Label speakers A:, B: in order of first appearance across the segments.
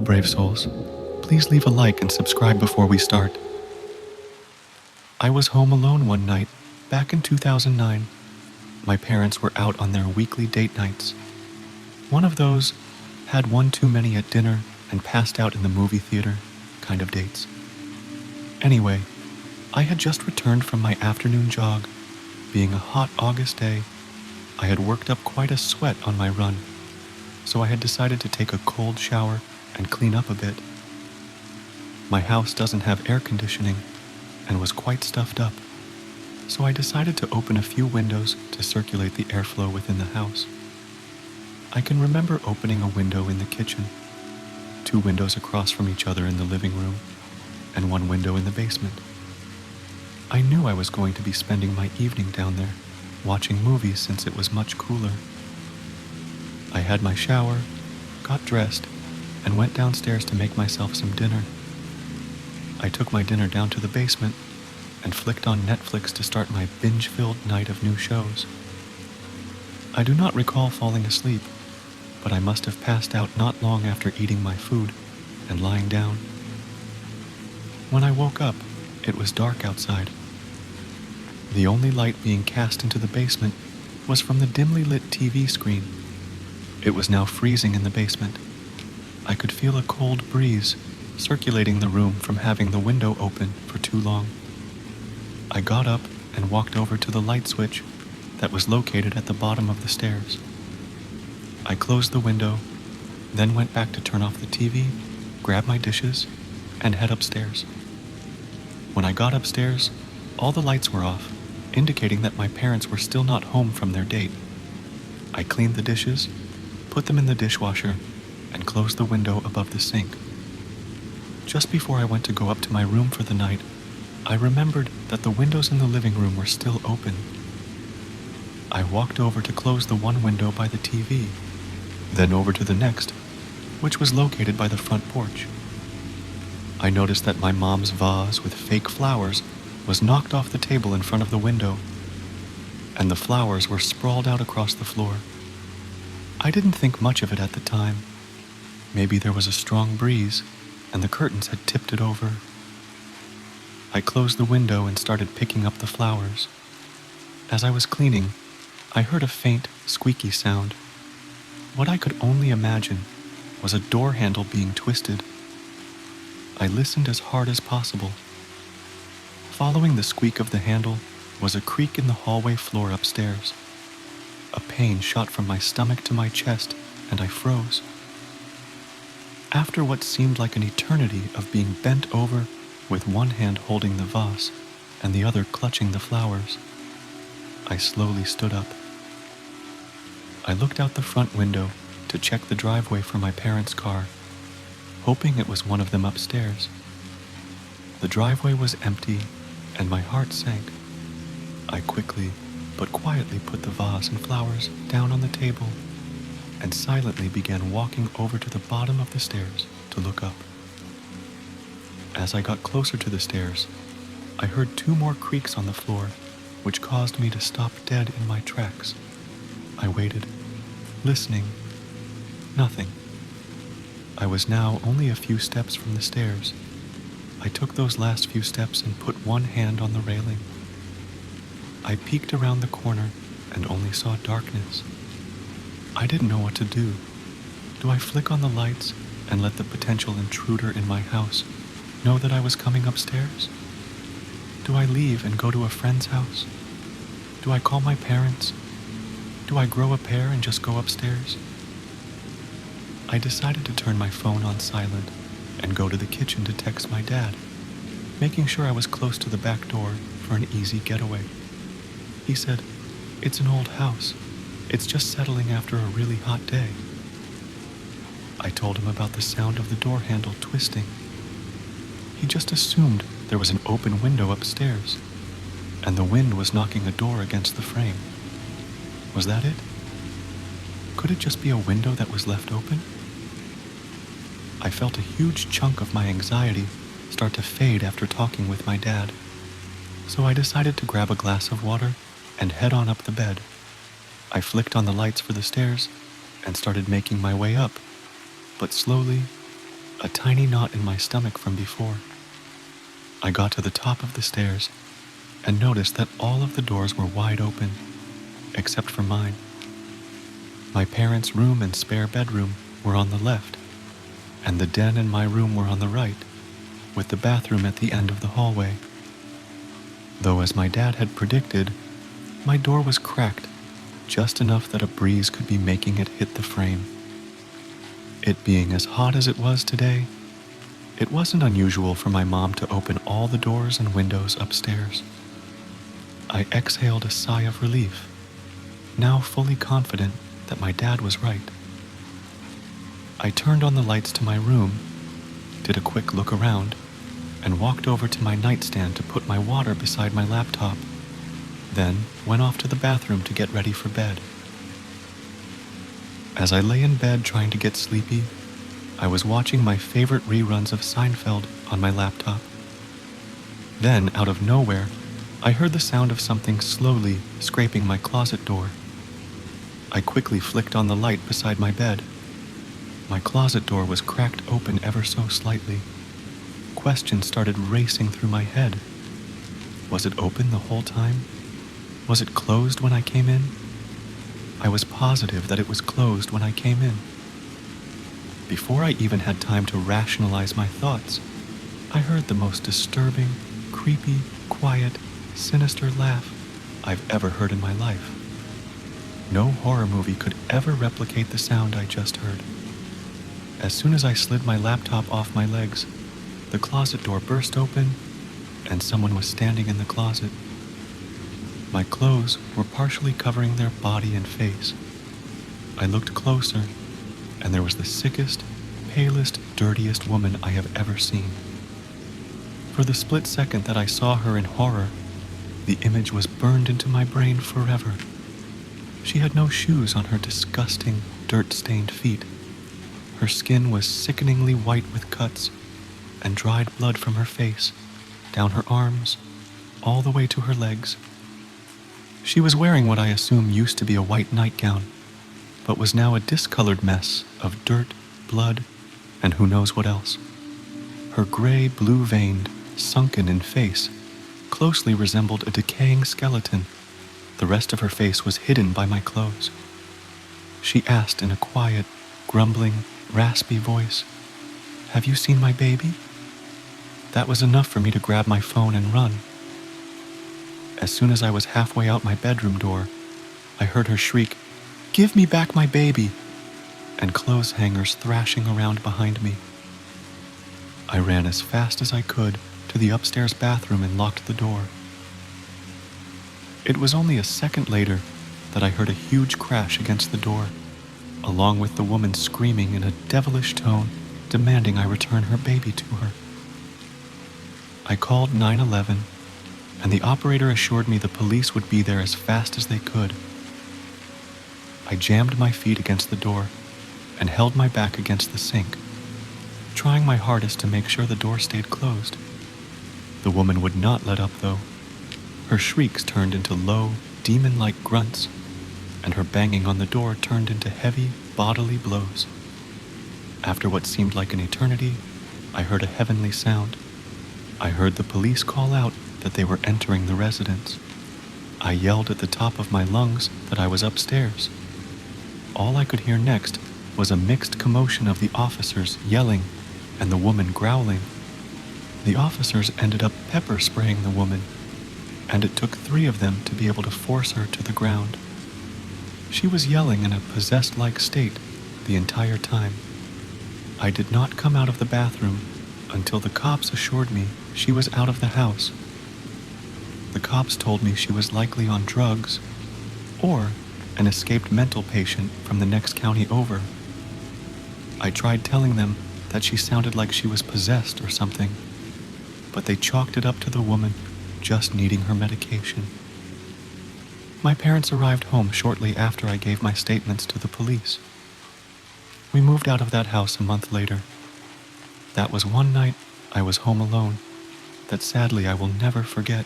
A: brave souls. Please leave a like and subscribe before we start. I was home alone one night, back in 2009. My parents were out on their weekly date nights. One of those had one too many at dinner and passed out in the movie theater kind of dates. Anyway, I had just returned from my afternoon jog. Being a hot August day, I had worked up quite a sweat on my run, so I had decided to take a cold shower and clean up a bit. My house doesn't have air conditioning and was quite stuffed up, so I decided to open a few windows to circulate the airflow within the house. I can remember opening a window in the kitchen, 2 windows across from each other in the living room, and 1 window in the basement. I knew I was going to be spending my evening down there, watching movies since it was much cooler. I had my shower, got dressed, and went downstairs to make myself some dinner. I took my dinner down to the basement and flicked on Netflix to start my binge-filled night of new shows. I do not recall falling asleep, but I must have passed out not long after eating my food and lying down. When I woke up, it was dark outside. The only light being cast into the basement was from the dimly lit TV screen. It was now freezing in the basement. I could feel a cold breeze circulating the room from having the window open for too long. I got up and walked over to the light switch that was located at the bottom of the stairs. I closed the window, then went back to turn off the TV, grab my dishes, and head upstairs. When I got upstairs, all the lights were off, indicating that my parents were still not home from their date. I cleaned the dishes, put them in the dishwasher, and closed the window above the sink. Just before I went to go up to my room for the night, I remembered that the windows in the living room were still open. I walked over to close the one window by the TV, then over to the next, which was located by the front porch. I noticed that my mom's vase with fake flowers was knocked off the table in front of the window, and the flowers were sprawled out across the floor. I didn't think much of it at the time. Maybe there was a strong breeze, and the curtains had tipped it over. I closed the window and started picking up the flowers. As I was cleaning, I heard a faint, squeaky sound. What I could only imagine was a door handle being twisted. I listened as hard as possible. Following the squeak of the handle was a creak in the hallway floor upstairs. A pain shot from my stomach to my chest, and I froze. After what seemed like an eternity of being bent over with one hand holding the vase and the other clutching the flowers, I slowly stood up. I looked out the front window to check the driveway for my parents' car, hoping it was one of them upstairs. The driveway was empty, and my heart sank. I quickly but quietly put the vase and flowers down on the table and silently began walking over to the bottom of the stairs to look up. As I got closer to the stairs, I heard 2 more creaks on the floor, which caused me to stop dead in my tracks. I waited, listening. Nothing. I was now only a few steps from the stairs. I took those last few steps and put one hand on the railing. I peeked around the corner and only saw darkness. I didn't know what to do. Do I flick on the lights and let the potential intruder in my house know that I was coming upstairs? Do I leave and go to a friend's house? Do I call my parents? Do I grow a pair and just go upstairs? I decided to turn my phone on silent and go to the kitchen to text my dad, making sure I was close to the back door for an easy getaway. He said, "It's an old house. It's just settling after a really hot day." I told him about the sound of the door handle twisting. He just assumed there was an open window upstairs, and the wind was knocking a door against the frame. Was that it? Could it just be a window that was left open? I felt a huge chunk of my anxiety start to fade after talking with my dad, so I decided to grab a glass of water and head on up the bed. I flicked on the lights for the stairs and started making my way up, but slowly a tiny knot in my stomach from before. I got to the top of the stairs and noticed that all of the doors were wide open, except for mine. My parents' room and spare bedroom were on the left, and the den and my room were on the right, with the bathroom at the end of the hallway. Though, as my dad had predicted, my door was cracked just enough that a breeze could be making it hit the frame. It being as hot as it was today, it wasn't unusual for my mom to open all the doors and windows upstairs. I exhaled a sigh of relief, now fully confident that my dad was right. I turned on the lights to my room, did a quick look around, and walked over to my nightstand to put my water beside my laptop, then went off to the bathroom to get ready for bed. As I lay in bed trying to get sleepy, I was watching my favorite reruns of Seinfeld on my laptop. Then, out of nowhere, I heard the sound of something slowly scraping my closet door. I quickly flicked on the light beside my bed. My closet door was cracked open ever so slightly. Questions started racing through my head. Was it open the whole time? Was it closed when I came in? I was positive that it was closed when I came in. Before I even had time to rationalize my thoughts, I heard the most disturbing, creepy, quiet, sinister laugh I've ever heard in my life. No horror movie could ever replicate the sound I just heard. As soon as I slid my laptop off my legs, the closet door burst open, and someone was standing in the closet. My clothes were partially covering their body and face. I looked closer, and there was the sickest, palest, dirtiest woman I have ever seen. For the split second that I saw her in horror, the image was burned into my brain forever. She had no shoes on her disgusting, dirt-stained feet. Her skin was sickeningly white with cuts, and dried blood from her face, down her arms, all the way to her legs. She was wearing what I assume used to be a white nightgown, but was now a discolored mess of dirt, blood, and who knows what else. Her gray, blue-veined, sunken-in face closely resembled a decaying skeleton. The rest of her face was hidden by my clothes. She asked in a quiet, grumbling, raspy voice, "Have you seen my baby?" That was enough for me to grab my phone and run. As soon as I was halfway out my bedroom door, I heard her shriek, "Give me back my baby!" and clothes hangers thrashing around behind me. I ran as fast as I could to the upstairs bathroom and locked the door. It was only a second later that I heard a huge crash against the door, along with the woman screaming in a devilish tone, demanding I return her baby to her. I called 911, and the operator assured me the police would be there as fast as they could. I jammed my feet against the door and held my back against the sink, trying my hardest to make sure the door stayed closed. The woman would not let up, though. Her shrieks turned into low, demon-like grunts, and her banging on the door turned into heavy, bodily blows. After what seemed like an eternity, I heard a heavenly sound. I heard the police call out that they were entering the residence. I yelled at the top of my lungs that I was upstairs. All I could hear next was a mixed commotion of the officers yelling and the woman growling. The officers ended up pepper spraying the woman, and it took 3 of them to be able to force her to the ground. She was yelling in a possessed-like state the entire time. I did not come out of the bathroom until the cops assured me she was out of the house. The cops told me she was likely on drugs or an escaped mental patient from the next county over. I tried telling them that she sounded like she was possessed or something, but they chalked it up to the woman just needing her medication. My parents arrived home shortly after I gave my statements to the police. We moved out of that house a month later. That was one night I was home alone that sadly I will never forget.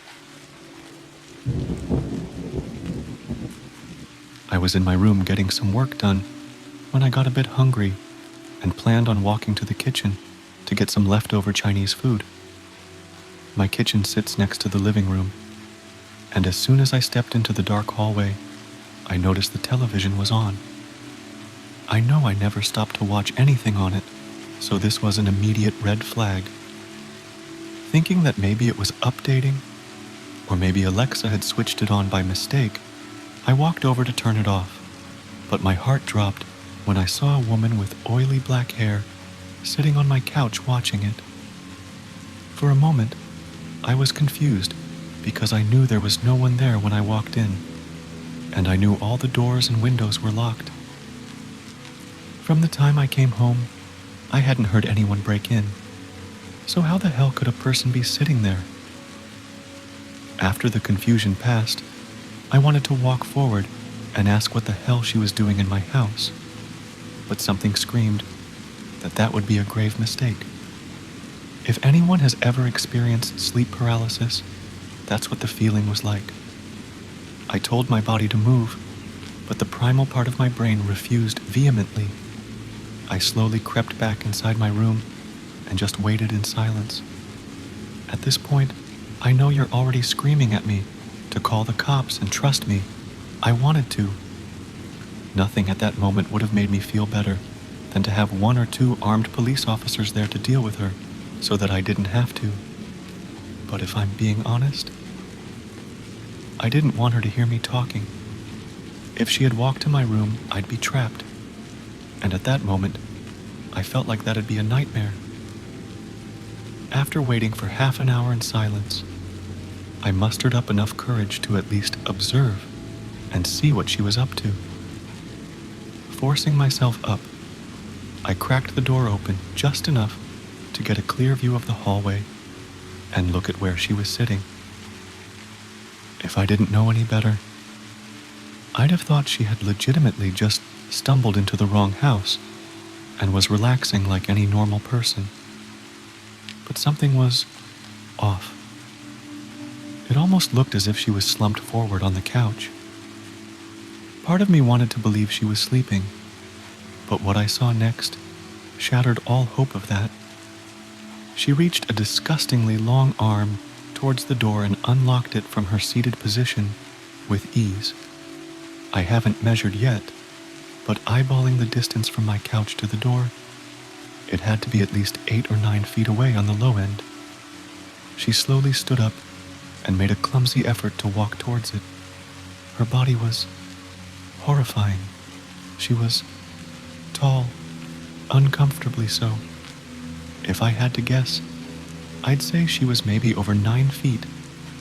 A: I was in my room getting some work done when I got a bit hungry and planned on walking to the kitchen to get some leftover Chinese food. My kitchen sits next to the living room, and as soon as I stepped into the dark hallway, I noticed the television was on. I know I never stopped to watch anything on it, so this was an immediate red flag. Thinking that maybe it was updating, or maybe Alexa had switched it on by mistake, I walked over to turn it off, but my heart dropped when I saw a woman with oily black hair sitting on my couch watching it. For a moment, I was confused because I knew there was no one there when I walked in, and I knew all the doors and windows were locked. From the time I came home, I hadn't heard anyone break in, so how the hell could a person be sitting there? After the confusion passed, I wanted to walk forward and ask what the hell she was doing in my house, but something screamed that that would be a grave mistake. If anyone has ever experienced sleep paralysis, that's what the feeling was like. I told my body to move, but the primal part of my brain refused vehemently. I slowly crept back inside my room and just waited in silence. At this point, I know you're already screaming at me to call the cops, and trust me, I wanted to. Nothing at that moment would have made me feel better than to have 1 or 2 armed police officers there to deal with her so that I didn't have to. But if I'm being honest, I didn't want her to hear me talking. If she had walked to my room, I'd be trapped. And at that moment, I felt like that'd be a nightmare. After waiting for half an hour in silence, I mustered up enough courage to at least observe and see what she was up to. Forcing myself up, I cracked the door open just enough to get a clear view of the hallway and look at where she was sitting. If I didn't know any better, I'd have thought she had legitimately just stumbled into the wrong house and was relaxing like any normal person. But something was off. It almost looked as if she was slumped forward on the couch. Part of me wanted to believe she was sleeping, but what I saw next shattered all hope of that. She reached a disgustingly long arm towards the door and unlocked it from her seated position with ease. I haven't measured yet, but eyeballing the distance from my couch to the door, it had to be at least 8 or 9 feet away on the low end. She slowly stood up and made a clumsy effort to walk towards it. Her body was horrifying. She was tall, uncomfortably so. If I had to guess, I'd say she was maybe over 9 feet,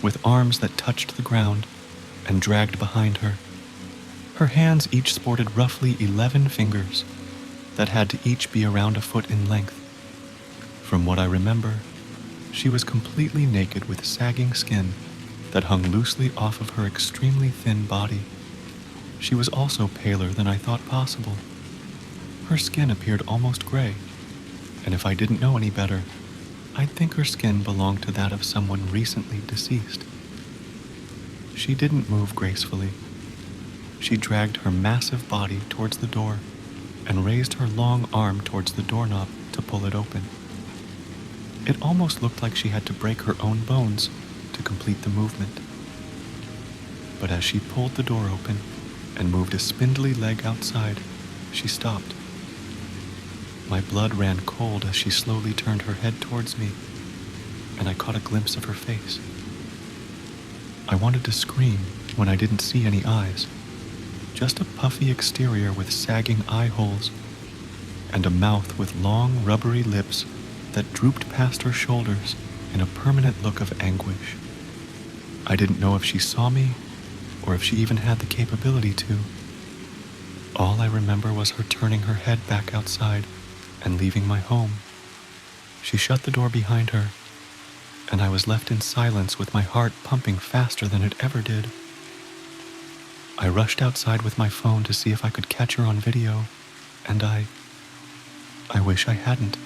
A: with arms that touched the ground and dragged behind her. Her hands each sported roughly 11 fingers that had to each be around a foot in length. From what I remember, she was completely naked with sagging skin that hung loosely off of her extremely thin body. She was also paler than I thought possible. Her skin appeared almost gray, and if I didn't know any better, I'd think her skin belonged to that of someone recently deceased. She didn't move gracefully. She dragged her massive body towards the door and raised her long arm towards the doorknob to pull it open. It almost looked like she had to break her own bones to complete the movement. But as she pulled the door open and moved a spindly leg outside, she stopped. My blood ran cold as she slowly turned her head towards me, and I caught a glimpse of her face. I wanted to scream when I didn't see any eyes, just a puffy exterior with sagging eye holes, and a mouth with long, rubbery lips that drooped past her shoulders in a permanent look of anguish. I didn't know if she saw me, or if she even had the capability to. All I remember was her turning her head back outside and leaving my home. She shut the door behind her, and I was left in silence with my heart pumping faster than it ever did. I rushed outside with my phone to see if I could catch her on video, and I wish I hadn't.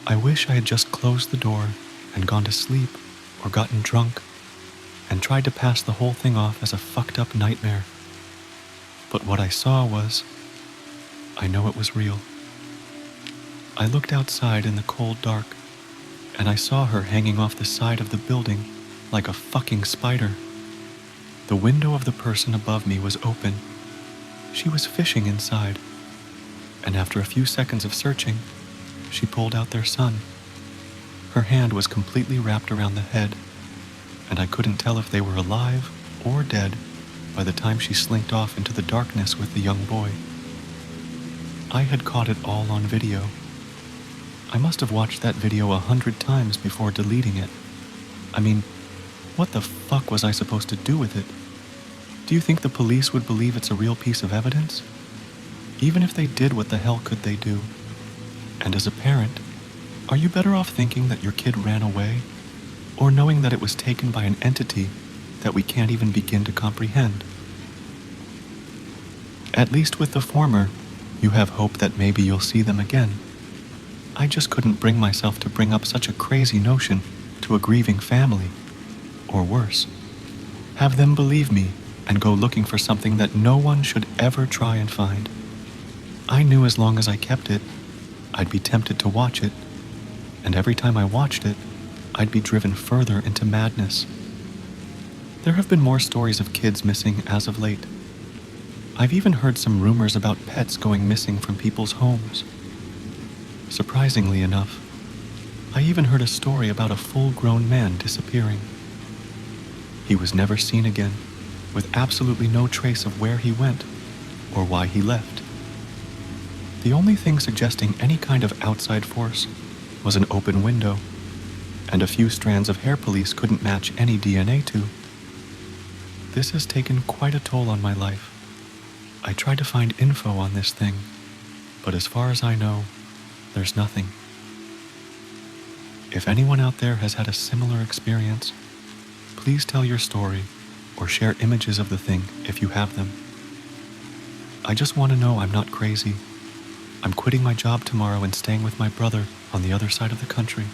A: I wish I had just closed the door and gone to sleep or gotten drunk and tried to pass the whole thing off as a fucked up nightmare. But what I saw was, I know it was real. I looked outside in the cold dark, and I saw her hanging off the side of the building like a fucking spider. The window of the person above me was open. She was fishing inside, and after a few seconds of searching, she pulled out their son. Her hand was completely wrapped around the head, and I couldn't tell if they were alive or dead by the time she slinked off into the darkness with the young boy. I had caught it all on video. I must have watched that video 100 times before deleting it. I mean, what the fuck was I supposed to do with it? Do you think the police would believe it's a real piece of evidence? Even if they did, what the hell could they do? And as a parent, are you better off thinking that your kid ran away, or knowing that it was taken by an entity that we can't even begin to comprehend? At least with the former, you have hope that maybe you'll see them again. I just couldn't bring myself to bring up such a crazy notion to a grieving family, or worse, have them believe me and go looking for something that no one should ever try and find. I knew as long as I kept it, I'd be tempted to watch it, and every time I watched it, I'd be driven further into madness. There have been more stories of kids missing as of late. I've even heard some rumors about pets going missing from people's homes. Surprisingly enough, I even heard a story about a full-grown man disappearing. He was never seen again, with absolutely no trace of where he went or why he left. The only thing suggesting any kind of outside force was an open window, and a few strands of hair police couldn't match any DNA to. This has taken quite a toll on my life. I tried to find info on this thing, but as far as I know, there's nothing. If anyone out there has had a similar experience, please tell your story or share images of the thing if you have them. I just want to know I'm not crazy. I'm quitting my job tomorrow and staying with my brother on the other side of the country.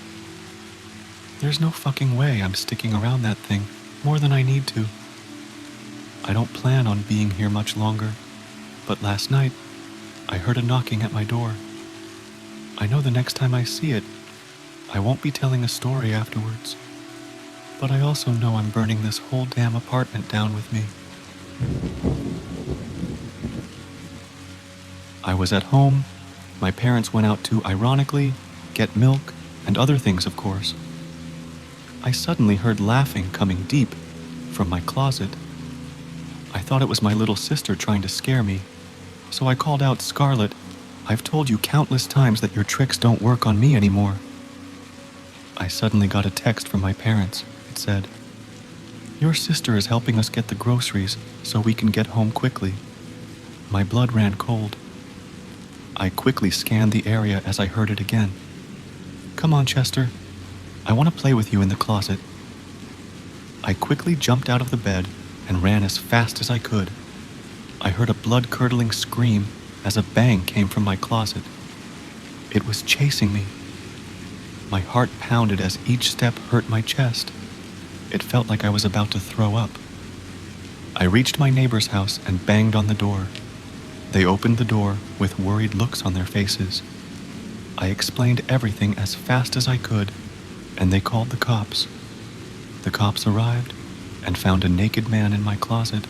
A: There's no fucking way I'm sticking around that thing more than I need to. I don't plan on being here much longer, but last night, I heard a knocking at my door. I know the next time I see it, I won't be telling a story afterwards. But I also know I'm burning this whole damn apartment down with me. I was at home. My parents went out to, ironically, get milk and other things, of course. I suddenly heard laughing coming deep from my closet. I thought it was my little sister trying to scare me, so I called out, "Scarlett, I've told you countless times that your tricks don't work on me anymore." I suddenly got a text from my parents. It said, "Your sister is helping us get the groceries so we can get home quickly." My blood ran cold. I quickly scanned the area as I heard it again. "Come on, Chester. I want to play with you in the closet." I quickly jumped out of the bed and ran as fast as I could. I heard a blood-curdling scream as a bang came from my closet. It was chasing me. My heart pounded as each step hurt my chest. It felt like I was about to throw up. I reached my neighbor's house and banged on the door. They opened the door with worried looks on their faces. I explained everything as fast as I could, and they called the cops. The cops arrived and found a naked man in my closet.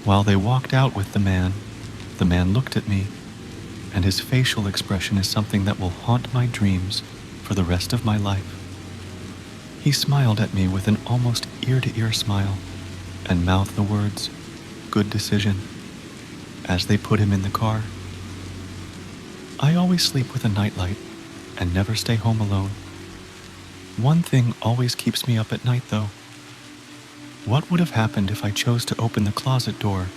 A: While they walked out with the man looked at me, and his facial expression is something that will haunt my dreams for the rest of my life. He smiled at me with an almost ear-to-ear smile and mouthed the words, "Good decision," as they put him in the car. I always sleep with a nightlight and never stay home alone. One thing always keeps me up at night, though. What would have happened if I chose to open the closet door?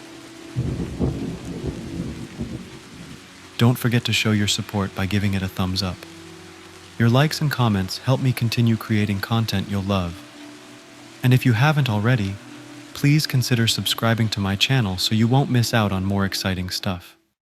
A: Don't forget to show your support by giving it a thumbs up. Your likes and comments help me continue creating content you'll love. And if you haven't already, please consider subscribing to my channel so you won't miss out on more exciting stuff.